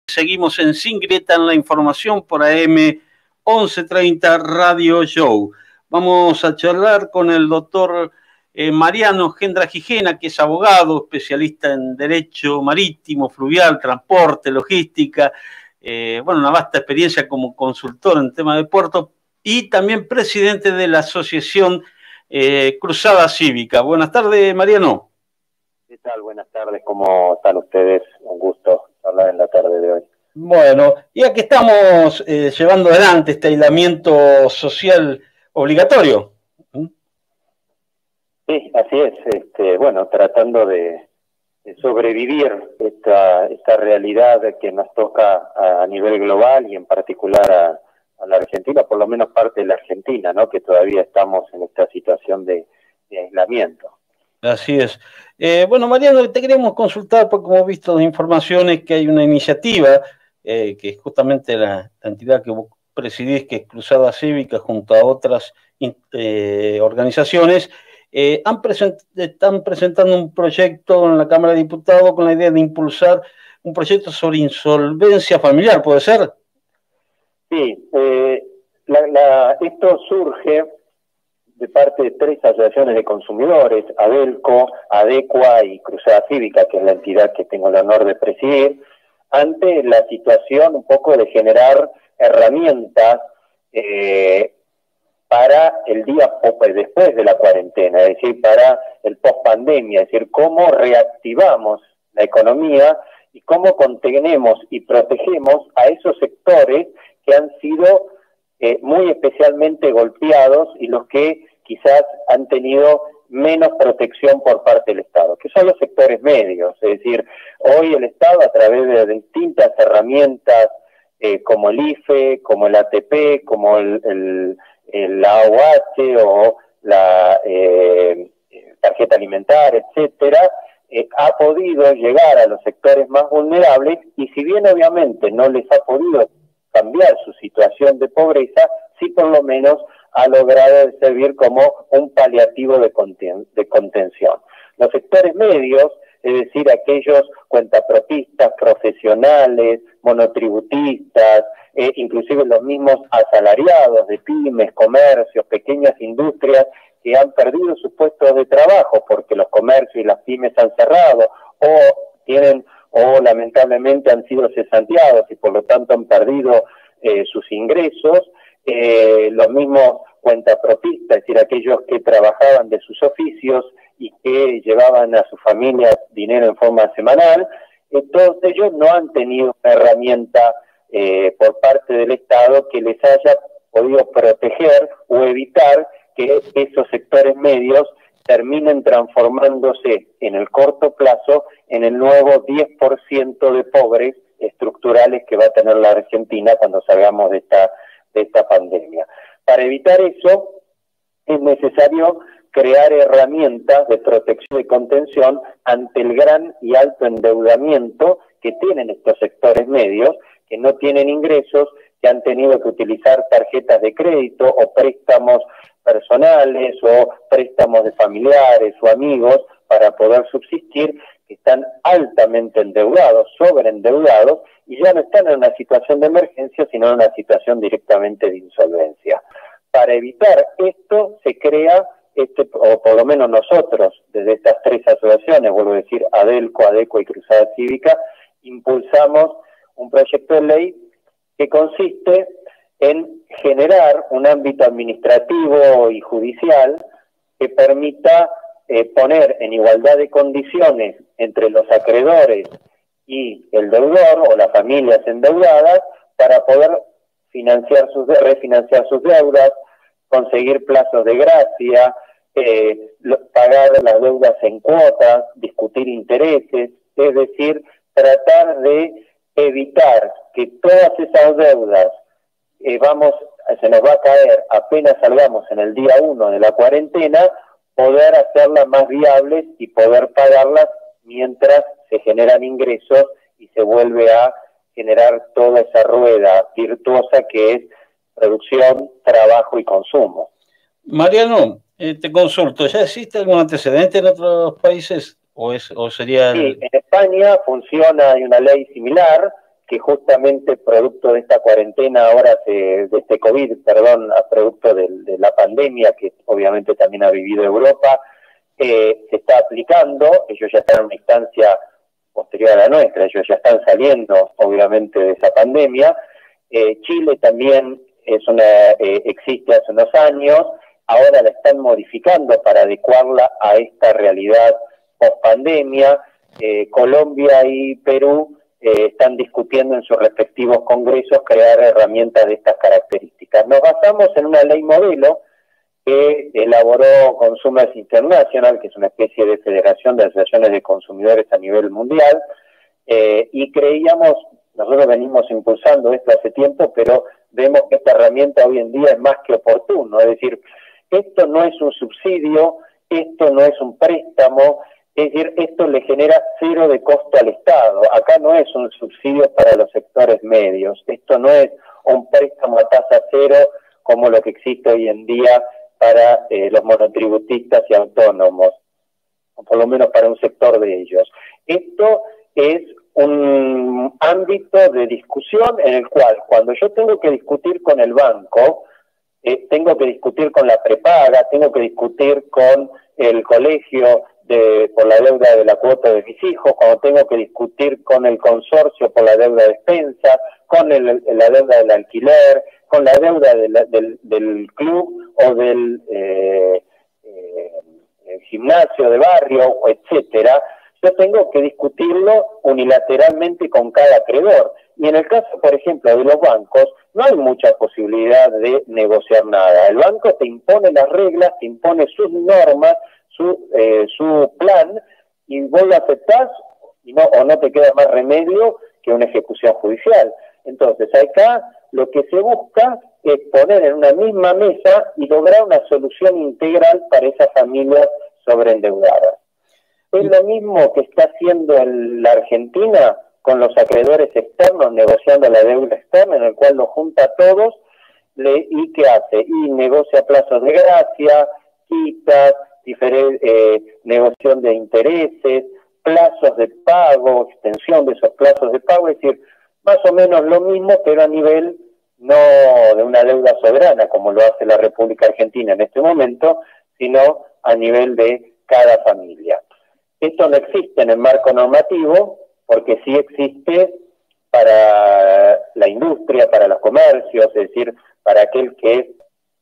Seguimos en Sin Grieta en la información por AM 1130 Radio Show. Vamos a charlar con el doctor Mariano Gendra Gijena, que es abogado, especialista en Derecho Marítimo, Fluvial, Transporte, Logística, una vasta experiencia como consultor en temas de puertos y también presidente de la Asociación Cruzada Cívica. Buenas tardes, Mariano. ¿Qué tal? Buenas tardes, ¿cómo están ustedes? Un gusto hablar en la tarde de hoy. Bueno, ya que estamos llevando adelante este aislamiento social obligatorio. Sí, así es. Tratando de sobrevivir esta realidad que nos toca a nivel global y en particular a la Argentina, por lo menos parte de la Argentina, ¿no? Que todavía estamos en esta situación de aislamiento. Así es. Mariano, te queremos consultar, porque hemos visto informaciones que hay una iniciativa, que es justamente la entidad que vos presidís, que es Cruzada Cívica, junto a otras organizaciones, están presentando un proyecto en la Cámara de Diputados con la idea de impulsar un proyecto sobre insolvencia familiar, ¿puede ser? Sí, esto surge de parte de 3 asociaciones de consumidores, ADELCO, ADECUA y Cruzada Cívica, que es la entidad que tengo el honor de presidir, ante la situación un poco de generar herramientas para el día después de la cuarentena, es decir, para el post-pandemia, es decir, cómo reactivamos la economía y cómo contenemos y protegemos a esos sectores que han sido muy especialmente golpeados y los que quizás han tenido menos protección por parte del Estado, que son los sectores medios. Es decir, hoy el Estado, a través de distintas herramientas como el IFE, como el ATP, como el AOH o la tarjeta alimentaria, etcétera, ha podido llegar a los sectores más vulnerables y si bien obviamente no les ha podido cambiar su situación de pobreza, sí por lo menos ha logrado servir como un paliativo de contención. Los sectores medios, es decir, aquellos cuentapropistas, profesionales, monotributistas, inclusive los mismos asalariados de pymes, comercios, pequeñas industrias que han perdido sus puestos de trabajo porque los comercios y las pymes han cerrado o lamentablemente han sido cesanteados y por lo tanto han perdido sus ingresos, los mismos cuentapropistas, es decir, aquellos que trabajaban de sus oficios y que llevaban a sus familias dinero en forma semanal, todos ellos no han tenido una herramienta por parte del Estado que les haya podido proteger o evitar que esos sectores medios terminen transformándose en el corto plazo en el nuevo 10% de pobres estructurales que va a tener la Argentina cuando salgamos de esta pandemia. Para evitar eso, es necesario crear herramientas de protección y contención ante el gran y alto endeudamiento que tienen estos sectores medios, que no tienen ingresos, que han tenido que utilizar tarjetas de crédito o préstamos personales o préstamos de familiares o amigos para poder subsistir, que están altamente endeudados, sobreendeudados, y ya no están en una situación de emergencia, sino en una situación directamente de insolvencia. Para evitar esto se crea, o por lo menos nosotros, desde estas 3 asociaciones, vuelvo a decir, ADELCO, ADECO y Cruzada Cívica, impulsamos un proyecto de ley que consiste en generar un ámbito administrativo y judicial que permita poner en igualdad de condiciones entre los acreedores y el deudor o las familias endeudadas para poder refinanciar sus deudas, conseguir plazos de gracia, pagar las deudas en cuotas, discutir intereses, es decir, tratar de evitar que todas esas deudas se nos va a caer apenas salgamos en el día 1 de la cuarentena, poder hacerlas más viables y poder pagarlas mientras se generan ingresos y se vuelve a generar toda esa rueda virtuosa que es producción, trabajo y consumo. Mariano, te consulto, ¿ya existe algún antecedente en otros países? ¿O sería...? Sí, en España funciona, hay una ley similar que justamente producto de esta cuarentena ahora, de este COVID, perdón, a producto de la pandemia que obviamente también ha vivido Europa, se está aplicando. Ellos ya están en una instancia posterior a la nuestra, ellos ya están saliendo obviamente de esa pandemia. Chile también existe hace unos años, ahora la están modificando para adecuarla a esta realidad post-pandemia. Colombia y Perú están discutiendo en sus respectivos congresos crear herramientas de estas características. Nos basamos en una ley modelo que elaboró Consumers International, que es una especie de federación de asociaciones de consumidores a nivel mundial, y creíamos, nosotros venimos impulsando esto hace tiempo, pero vemos que esta herramienta hoy en día es más que oportuno, es decir, esto no es un subsidio, esto no es un préstamo, es decir, esto le genera cero de costo al Estado. Acá no es un subsidio para los sectores medios, esto no es un préstamo a tasa cero como lo que existe hoy en día para los monotributistas y autónomos, o por lo menos para un sector de ellos. Esto es un ámbito de discusión en el cual, cuando yo tengo que discutir con el banco, tengo que discutir con la prepaga, tengo que discutir con el colegio por la deuda de la cuota de mis hijos, cuando tengo que discutir con el consorcio por la deuda de expensas, con la deuda del alquiler, con la deuda del club o del gimnasio de barrio, etcétera, yo tengo que discutirlo unilateralmente con cada acreedor. Y en el caso, por ejemplo, de los bancos, no hay mucha posibilidad de negociar nada. El banco te impone las reglas, te impone sus normas, su plan, y vos lo aceptás o no te queda más remedio que una ejecución judicial. Entonces, acá lo que se busca es poner en una misma mesa y lograr una solución integral para esas familias sobreendeudadas. Es lo mismo que está haciendo la Argentina con los acreedores externos, negociando la deuda externa, en el cual lo junta a todos, y ¿qué hace? Y negocia plazos de gracia, quitas, negociación de intereses, plazos de pago, extensión de esos plazos de pago, es decir, más o menos lo mismo, pero a nivel no de una deuda soberana, como lo hace la República Argentina en este momento, sino a nivel de cada familia. Esto no existe en el marco normativo, porque sí existe para la industria, para los comercios, es decir, para aquel que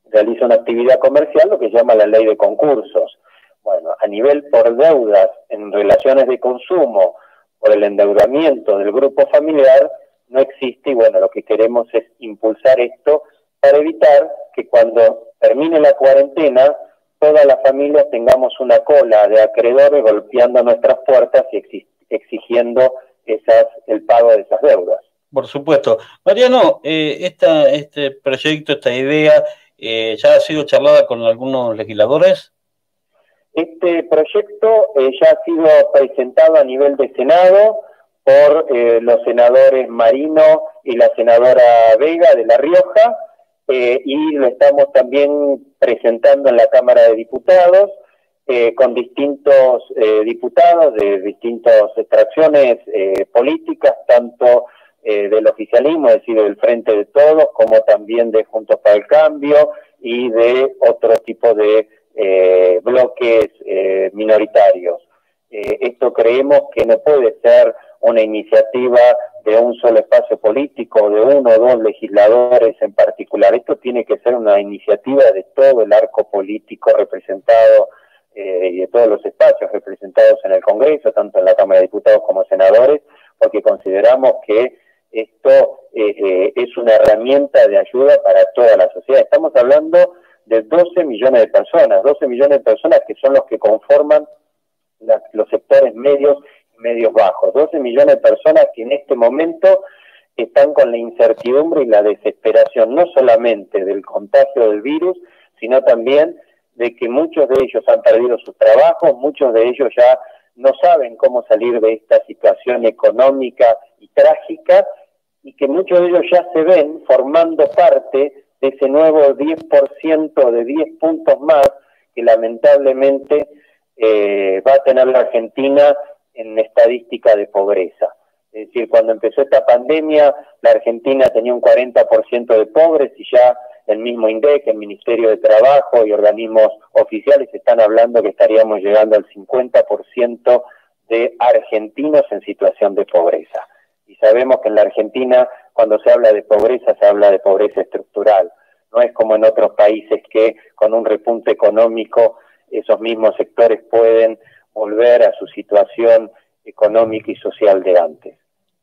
realiza una actividad comercial, lo que se llama la ley de concursos. Bueno, a nivel por deudas en relaciones de consumo, por el endeudamiento del grupo familiar, no existe, y bueno, lo que queremos es impulsar esto para evitar que cuando termine la cuarentena, todas las familias tengamos una cola de acreedores golpeando nuestras puertas y exigiendo el pago de esas deudas. Por supuesto. Mariano, este proyecto, esta idea, ¿ya ha sido charlada con algunos legisladores? Este proyecto ya ha sido presentado a nivel de Senado por los senadores Marino y la senadora Vega de La Rioja, y lo estamos también presentando en la Cámara de Diputados, con distintos diputados de distintas extracciones políticas, tanto del oficialismo, es decir, del Frente de Todos, como también de Juntos para el Cambio y de otro tipo de bloques minoritarios. Esto creemos que no puede ser una iniciativa de un solo espacio político, de uno o dos legisladores en particular. Esto tiene que ser una iniciativa de todo el arco político representado y de todos los espacios representados en el Congreso, tanto en la Cámara de Diputados como senadores, porque consideramos que esto es una herramienta de ayuda para toda la sociedad. Estamos hablando de 12 millones de personas que son los que conforman los sectores medios y medios bajos, 12 millones de personas que en este momento están con la incertidumbre y la desesperación, no solamente del contagio del virus, sino también de que muchos de ellos han perdido sus trabajos, muchos de ellos ya no saben cómo salir de esta situación económica y trágica, y que muchos de ellos ya se ven formando parte de ese nuevo 10%, de 10 puntos más, que lamentablemente va a tener la Argentina en estadística de pobreza. Es decir, cuando empezó esta pandemia, la Argentina tenía un 40% de pobres y ya el mismo INDEC, el Ministerio de Trabajo y organismos oficiales están hablando que estaríamos llegando al 50% de argentinos en situación de pobreza. Y sabemos que en la Argentina, cuando se habla de pobreza, se habla de pobreza estructural. No es como en otros países que con un repunte económico esos mismos sectores pueden volver a su situación económica y social de antes.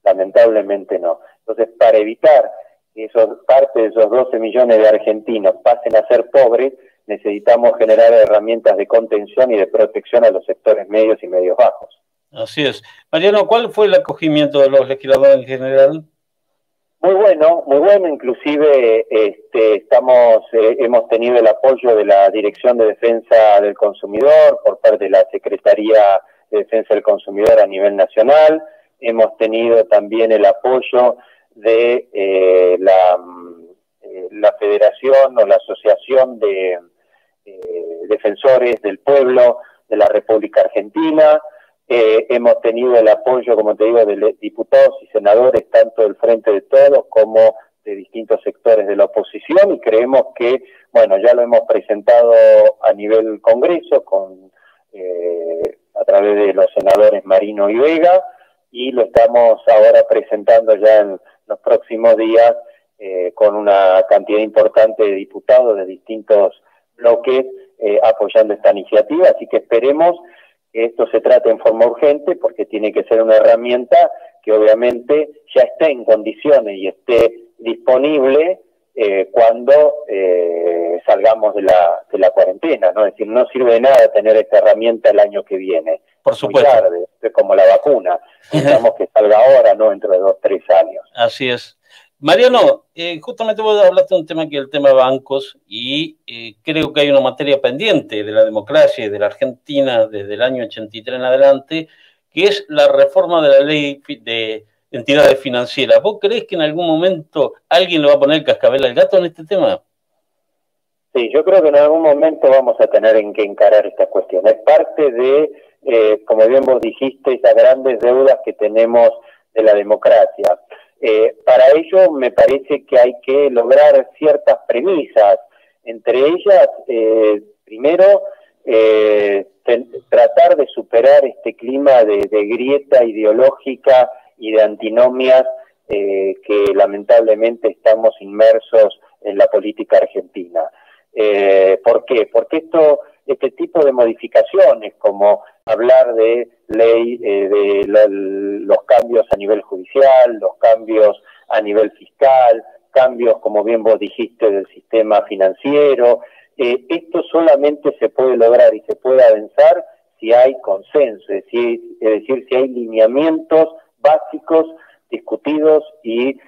Lamentablemente no. Entonces, para evitar que parte de esos 12 millones de argentinos pasen a ser pobres, necesitamos generar herramientas de contención y de protección a los sectores medios y medios bajos. Así es. Mariano, ¿cuál fue el acogimiento de los legisladores en general? Muy bueno, inclusive hemos tenido el apoyo de la Dirección de Defensa del Consumidor por parte de la Secretaría de Defensa del Consumidor a nivel nacional, hemos tenido también el apoyo de la Federación o la Asociación de Defensores del Pueblo de la República Argentina. Hemos tenido el apoyo, como te digo, de diputados y senadores, tanto del Frente de Todos como de distintos sectores de la oposición, y creemos que, bueno, ya lo hemos presentado a nivel Congreso a través de los senadores Marino y Vega, y lo estamos ahora presentando ya en los próximos días con una cantidad importante de diputados de distintos bloques apoyando esta iniciativa, así que esperemos que esto se trate en forma urgente, porque tiene que ser una herramienta que obviamente ya esté en condiciones y esté disponible cuando salgamos de la cuarentena, ¿no? Es decir, no sirve de nada tener esta herramienta el año que viene. Por supuesto. Muy tarde, es como la vacuna. Pensamos que salga ahora, no dentro de 2 o 3 años. Así es. Mariano, justamente vos hablaste de un tema que es el tema de bancos, y creo que hay una materia pendiente de la democracia y de la Argentina desde el año 83 en adelante, que es la reforma de la ley de entidades financieras. ¿Vos creés que en algún momento alguien le va a poner el cascabel al gato en este tema? Sí, yo creo que en algún momento vamos a tener que encarar esta cuestión. Es parte de, como bien vos dijiste, esas grandes deudas que tenemos de la democracia. Para ello me parece que hay que lograr ciertas premisas, entre ellas, primero, tratar de superar este clima de grieta ideológica y de antinomias que lamentablemente estamos inmersos en la política argentina. ¿Por qué? Porque este tipo de modificaciones, como hablar de ley, los cambios a nivel judicial, los cambios a nivel fiscal, cambios, como bien vos dijiste, del sistema financiero, esto solamente se puede lograr y se puede avanzar si hay consenso, es decir, si hay lineamientos básicos discutidos y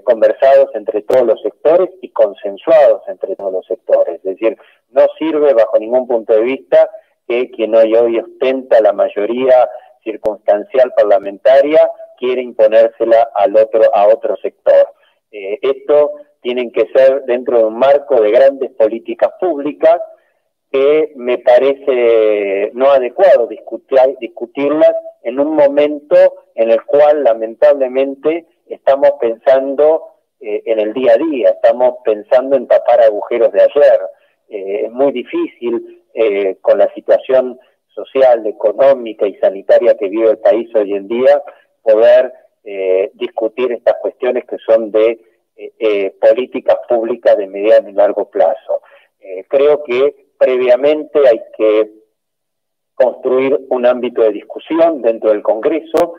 conversados entre todos los sectores y consensuados entre todos los sectores. Es decir, no sirve bajo ningún punto de vista que quien hoy ostenta la mayoría circunstancial parlamentaria quiere imponérsela a otro sector. Esto tiene que ser dentro de un marco de grandes políticas públicas que me parece no adecuado discutirlas en un momento en el cual lamentablemente estamos pensando en el día a día, estamos pensando en tapar agujeros de ayer. Es muy difícil con la situación social, económica y sanitaria que vive el país hoy en día poder discutir estas cuestiones que son de políticas públicas de mediano y largo plazo. Creo que previamente hay que construir un ámbito de discusión dentro del Congreso,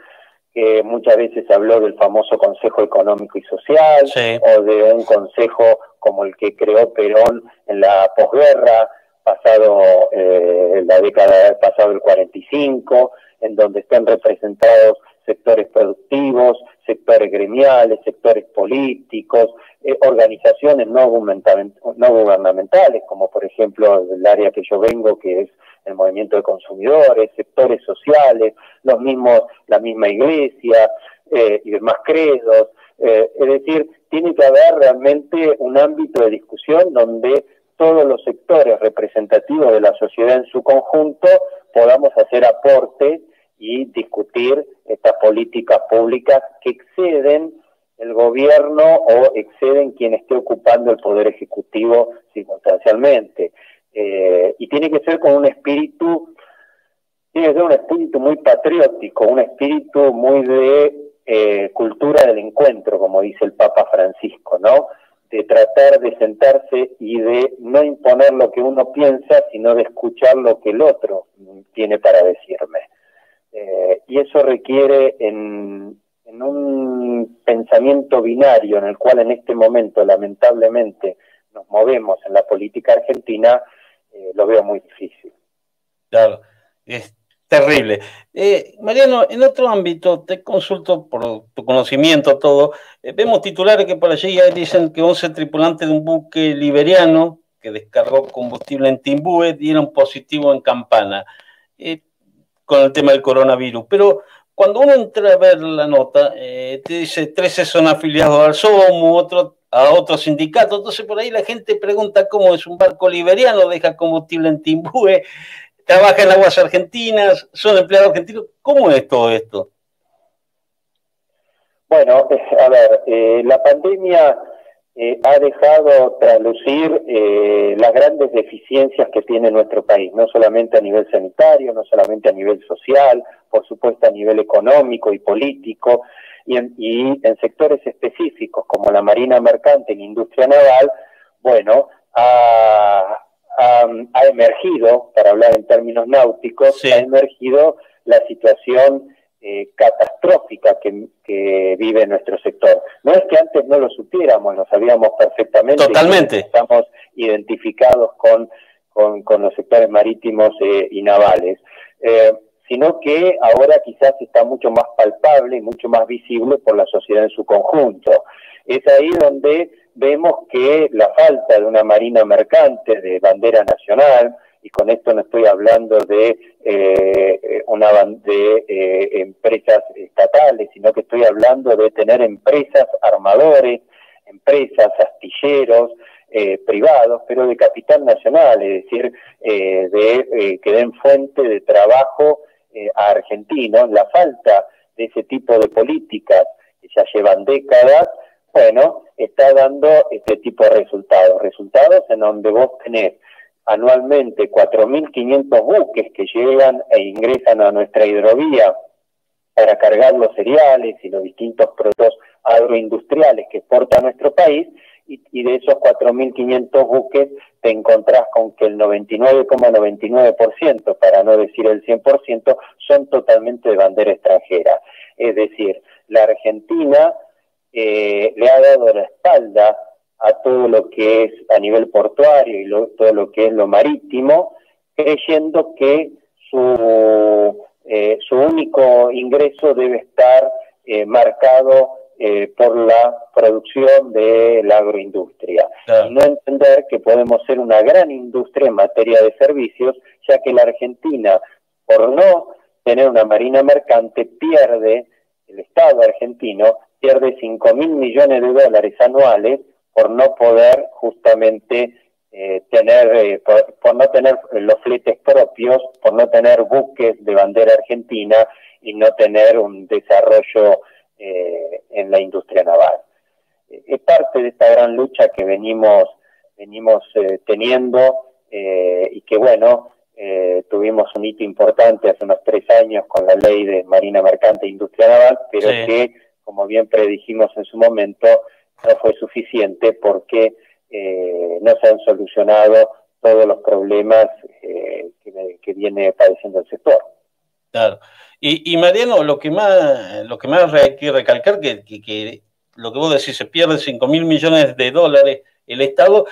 que muchas veces se habló del famoso Consejo Económico y Social, sí, o de un consejo como el que creó Perón en la posguerra, la década pasado el 45, en donde estén representados sectores productivos, sectores gremiales, sectores políticos, organizaciones no gubernamentales, como por ejemplo el área que yo vengo, que es el movimiento de consumidores, sectores sociales, la misma iglesia y demás credos. Es decir, tiene que haber realmente un ámbito de discusión donde todos los sectores representativos de la sociedad en su conjunto podamos hacer aportes y discutir estas políticas públicas que exceden el gobierno o exceden quien esté ocupando el poder ejecutivo circunstancialmente. Y tiene que ser con un espíritu, tiene que ser un espíritu muy patriótico, un espíritu muy de cultura del encuentro, como dice el Papa Francisco, ¿no? De tratar de sentarse y de no imponer lo que uno piensa, sino de escuchar lo que el otro tiene para decirme. Y eso requiere en un pensamiento binario en el cual en este momento lamentablemente nos movemos en la política argentina, lo veo muy difícil. Claro, es terrible. Mariano, en otro ámbito, te consulto por tu conocimiento todo, vemos titulares que por allí ya dicen que 11 tripulantes de un buque liberiano que descargó combustible en Timbúes dieron positivo en Campana, con el tema del coronavirus, pero cuando uno entra a ver la nota, te dice 13 son afiliados al SOMU, otros a otro sindicato, entonces por ahí la gente pregunta cómo es un barco liberiano, deja combustible en Timbúes, trabaja en aguas argentinas, son empleados argentinos, ¿cómo es todo esto? Bueno, a ver, la pandemia ha dejado traslucir las grandes deficiencias que tiene nuestro país, no solamente a nivel sanitario, no solamente a nivel social, por supuesto a nivel económico y político, y en sectores específicos como la marina mercante y la industria naval. Bueno, ha emergido, para hablar en términos náuticos, sí, ha emergido la situación catastrófica que vive nuestro sector. No es que antes no lo supiéramos, lo sabíamos perfectamente. Totalmente. Estamos identificados con los sectores marítimos y navales, sino que ahora quizás está mucho más palpable y mucho más visible por la sociedad en su conjunto. Es ahí donde vemos que la falta de una marina mercante de bandera nacional, y con esto no estoy hablando de empresas estatales, sino que estoy hablando de tener empresas armadores, empresas astilleros privados, pero de capital nacional, es decir, que den fuente de trabajo a argentinos. La falta de ese tipo de políticas que ya llevan décadas, bueno, está dando este tipo de resultados en donde vos tenés anualmente 4.500 buques que llegan e ingresan a nuestra hidrovía para cargar los cereales y los distintos productos agroindustriales que exporta nuestro país, y de esos 4.500 buques te encontrás con que el 99,99%, para no decir el 100%, son totalmente de bandera extranjera. Es decir, la Argentina le ha dado la espalda a todo lo que es a nivel portuario y todo lo que es lo marítimo, creyendo que su único ingreso debe estar marcado por la producción de la agroindustria. Claro. Y no entender que podemos ser una gran industria en materia de servicios, ya que la Argentina, por no tener una marina mercante, el Estado argentino pierde 5.000 millones de dólares anuales por no poder justamente por no tener los fletes propios, por no tener buques de bandera argentina y no tener un desarrollo en la industria naval. Es parte de esta gran lucha que venimos teniendo y que, bueno, tuvimos un hito importante hace unos 3 años con la ley de Marina Mercante e Industria Naval, pero sí, que, como bien predijimos en su momento, no fue suficiente porque no se han solucionado todos los problemas que viene padeciendo el sector. Claro. Y Mariano, lo que más hay que recalcar que lo que vos decís, se pierde 5.000 millones de dólares el Estado,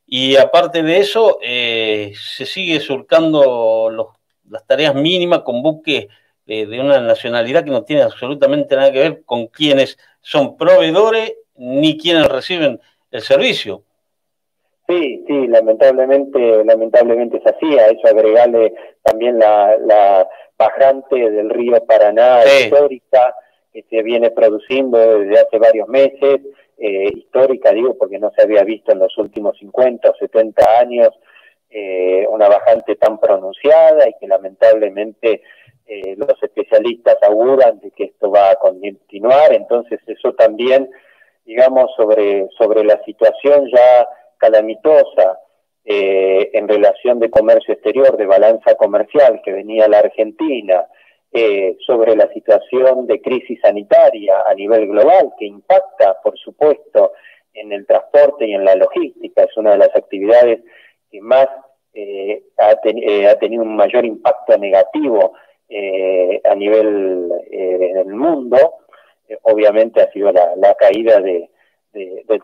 y aparte de eso, se sigue surcando las tareas mínimas con buques de una nacionalidad que no tiene absolutamente nada que ver con quienes son proveedores ni quienes reciben el servicio. Sí, lamentablemente es así. A eso agregarle también la bajante del río Paraná, sí, histórica, que se viene produciendo desde hace varios meses, histórica digo porque no se había visto en los últimos 50 o 70 años una bajante tan pronunciada, y que lamentablemente los especialistas auguran de que esto va a continuar, entonces eso también, digamos, sobre la situación ya calamitosa en relación de comercio exterior, de balanza comercial que venía la Argentina, sobre la situación de crisis sanitaria a nivel global, que impacta, por supuesto, en el transporte y en la logística. Es una de las actividades que más ha tenido un mayor impacto negativo a nivel del mundo. Obviamente ha sido la caída del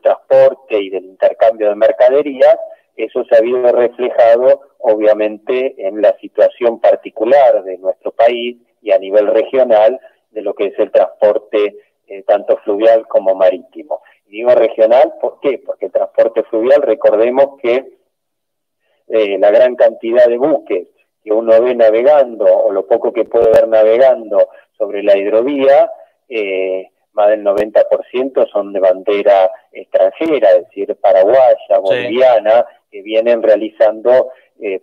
transporte y del intercambio de mercaderías. Eso se ha visto reflejado, obviamente, en la situación particular de nuestro país y a nivel regional de lo que es el transporte tanto fluvial como marítimo. Y digo regional, ¿por qué? Porque el transporte fluvial, recordemos que la gran cantidad de buques que uno ve navegando, o lo poco que puede ver navegando sobre la hidrovía, más del 90% son de bandera extranjera, es decir, paraguaya, boliviana, sí, que vienen realizando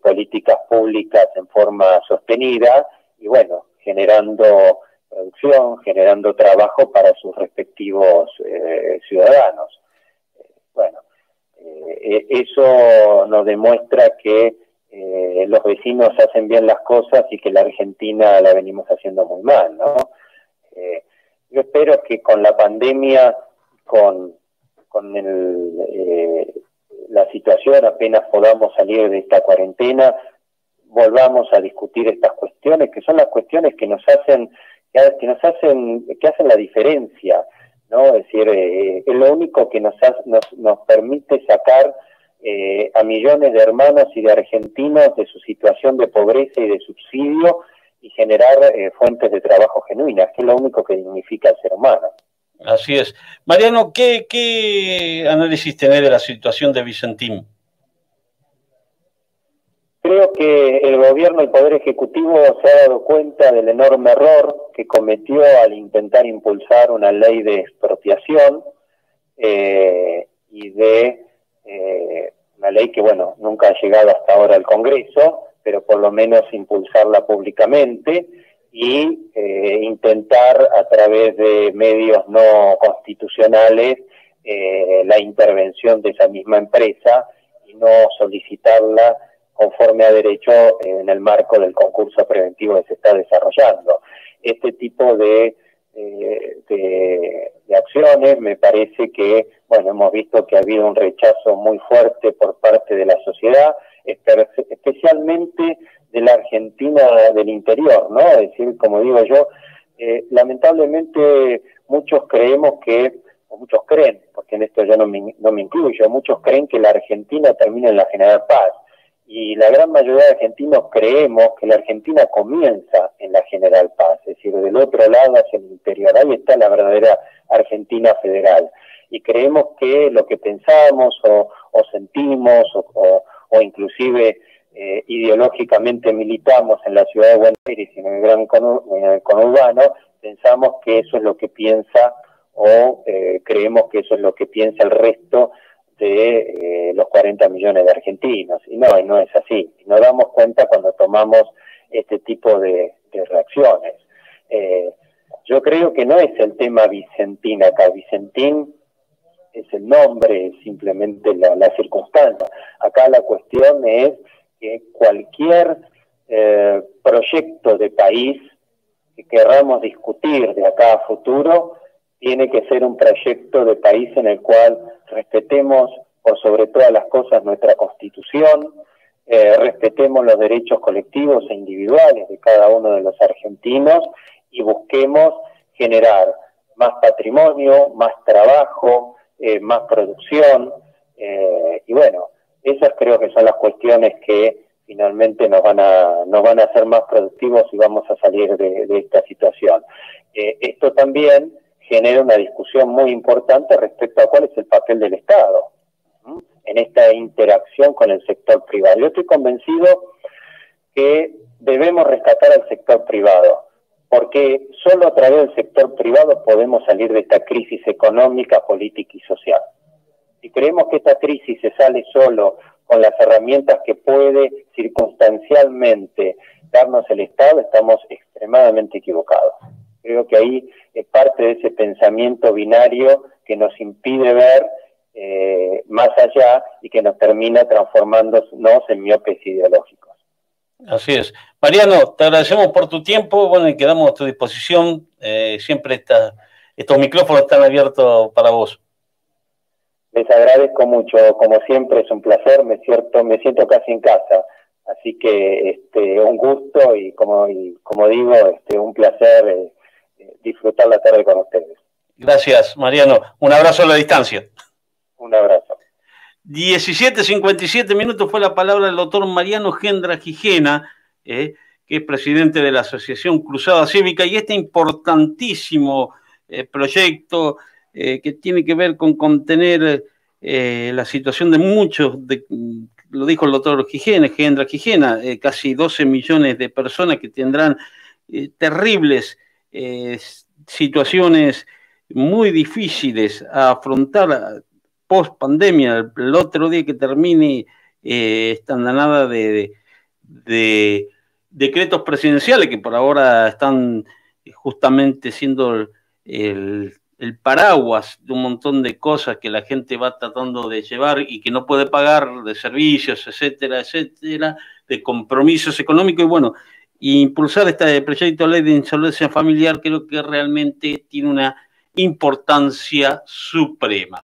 políticas públicas en forma sostenida y, bueno, generando producción, generando trabajo para sus respectivos ciudadanos. Bueno, eso nos demuestra que los vecinos hacen bien las cosas y que la Argentina la venimos haciendo muy mal, ¿no? Yo espero que con la pandemia, con la situación, apenas podamos salir de esta cuarentena, volvamos a discutir estas cuestiones, que son las cuestiones que hacen la diferencia, ¿no? Es decir, es lo único que nos permite sacar a millones de hermanos y de argentinos de su situación de pobreza y de subsidio y generar fuentes de trabajo genuinas, que es lo único que dignifica al ser humano. Así es. Mariano, ¿qué análisis tenés de la situación de Vicentín? Creo que el gobierno, el Poder Ejecutivo, se ha dado cuenta del enorme error que cometió al intentar impulsar una ley de expropiación y de una ley que, bueno, nunca ha llegado hasta ahora al Congreso, pero por lo menos impulsarla públicamente y intentar a través de medios no constitucionales la intervención de esa misma empresa y no solicitarla conforme a derecho en el marco del concurso preventivo que se está desarrollando. Este tipo de acciones me parece que, bueno, hemos visto que ha habido un rechazo muy fuerte por parte de la sociedad, especialmente de la Argentina del interior, ¿no? Es decir, como digo yo, lamentablemente muchos creemos que, o muchos creen, porque en esto yo no me incluyo, muchos creen que la Argentina termina en la General Paz. Y la gran mayoría de argentinos creemos que la Argentina comienza en la General Paz, es decir, del otro lado hacia el interior. Ahí está la verdadera Argentina federal. Y creemos que lo que pensamos o sentimos o inclusive ideológicamente militamos en la ciudad de Buenos Aires y en el gran conurbano, pensamos que eso es lo que piensa o creemos que eso es lo que piensa el resto de los 40 millones de argentinos, y no es así. Nos damos cuenta cuando tomamos este tipo de reacciones. Yo creo que no es el tema Vicentín acá. Vicentín es el nombre, es simplemente la circunstancia. Acá la cuestión es que cualquier proyecto de país que querramos discutir de acá a futuro tiene que ser un proyecto de país en el cual respetemos por sobre todas las cosas nuestra Constitución, respetemos los derechos colectivos e individuales de cada uno de los argentinos y busquemos generar más patrimonio, más trabajo, más producción, y bueno, esas creo que son las cuestiones que finalmente nos van a hacer más productivos y vamos a salir de esta situación. Esto también genera una discusión muy importante respecto a cuál es el papel del Estado en esta interacción con el sector privado. Yo estoy convencido que debemos rescatar al sector privado, porque solo a través del sector privado podemos salir de esta crisis económica, política y social. Si creemos que esta crisis se sale solo con las herramientas que puede circunstancialmente darnos el Estado, estamos extremadamente equivocados. Creo que ahí es parte de ese pensamiento binario que nos impide ver más allá y que nos termina transformándonos en miopes ideológicos. Así es. Mariano, te agradecemos por tu tiempo, bueno, y quedamos a tu disposición. Siempre estos micrófonos están abiertos para vos. Les agradezco mucho, como siempre es un placer, me siento casi en casa, así que un gusto y como digo, un placer disfrutar la tarde con ustedes. Gracias, Mariano. Un abrazo a la distancia. Un abrazo. 17:57 minutos fue la palabra del doctor Mariano Gendra Gijena, que es presidente de la Asociación Cruzada Cívica, y este importantísimo proyecto que tiene que ver con contener la situación de muchos, lo dijo el doctor Gendra Gijena, casi 12 millones de personas que tendrán terribles situaciones muy difíciles a afrontar post pandemia. El otro día que termine esta andanada de decretos presidenciales que por ahora están justamente siendo el paraguas de un montón de cosas que la gente va tratando de llevar y que no puede pagar, de servicios, etcétera, etcétera, de compromisos económicos. Y bueno, impulsar este proyecto de ley de insolvencia familiar creo que realmente tiene una importancia suprema.